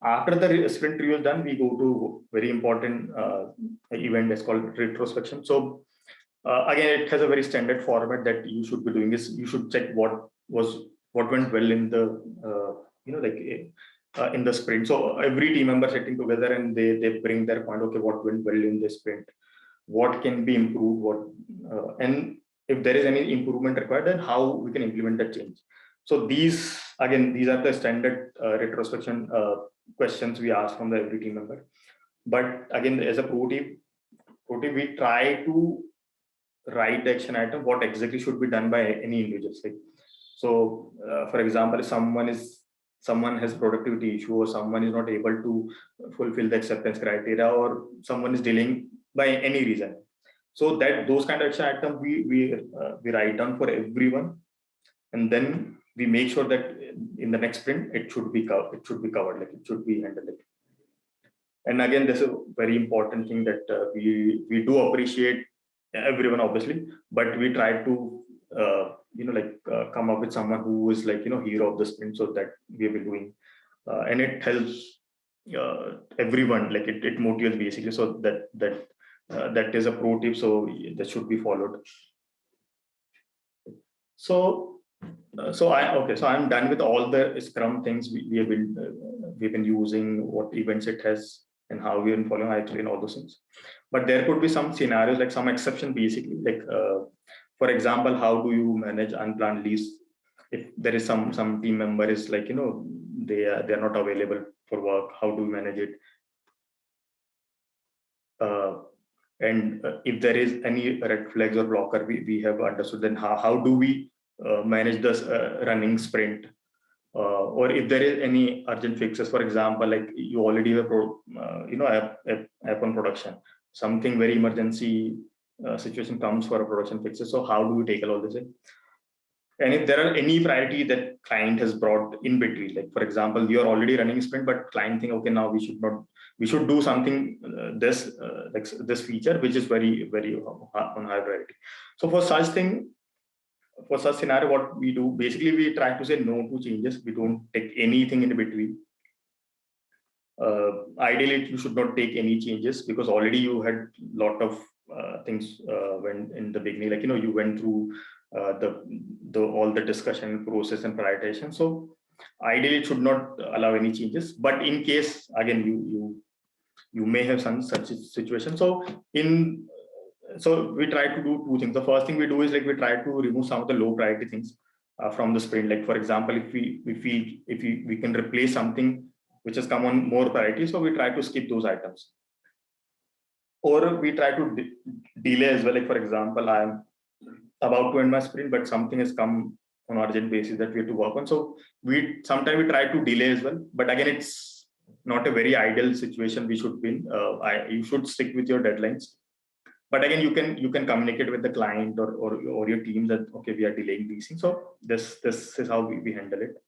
After the sprint review is done, we go to very important event that's called retrospection. So again, it has a very standard format that you should be doing is you should check what went well in the in the sprint. So every team member sitting together and they bring their point. Okay, what went well in the sprint? What can be improved? What and if there is any improvement required, then how we can implement that change. So these are the standard retrospection questions we ask from every team member. But again, as a pro tip, we try to write the action item, what exactly should be done by any individual. Like, so for example, if someone has productivity issue, or someone is not able to fulfill the acceptance criteria, or someone is dealing by any reason. So that those kind of action items we write down for everyone, and then we make sure that in the next sprint it should be covered. Like it should be handled. And again, this is a very important thing that we do appreciate everyone, obviously, but we try to come up with someone who is hero of the sprint, so that we have been doing, and it helps everyone. Like it motivates basically. So that is a pro tip. So that should be followed. So I'm done with all the Scrum things we've been using, what events it has, and how we've been following. I explain all those things. But there could be some scenarios, like some exception, basically. Like for example, how do you manage unplanned leaves if there is some team member is they are not available for work? How do we manage it? And if there is any red flags or blocker we have understood, then how do we manage this running sprint? Or if there is any urgent fixes, for example, like you already have app on production, something very emergency situation comes for a production fixes. So how do we tackle all this? And if there are any priority that client has brought in between, like for example, you are already running sprint, but client think, okay, now we should do something like this feature, which is very, very on high priority. So for such scenario, what we do, basically we try to say no to changes. We don't take anything in between. Ideally, you should not take any changes, because already you had a lot of things when in the beginning, like you went through all the discussion process and prioritization. So ideally, it should not allow any changes. But in case, again, you may have some such situation. So we try to do two things. The first thing we do is we try to remove some of the low priority things from the sprint. Like for example, if we can replace something which has come on more priority, so we try to skip those items. Or we try to delay as well. Like for example, I'm about to end my sprint, but something has come on urgent basis that we have to work on. So sometimes we try to delay as well. But again, it's not a very ideal situation we should be in. You should stick with your deadlines. But again, you can communicate with the client or your team that, okay, we are delaying these things. So this is how we handle it.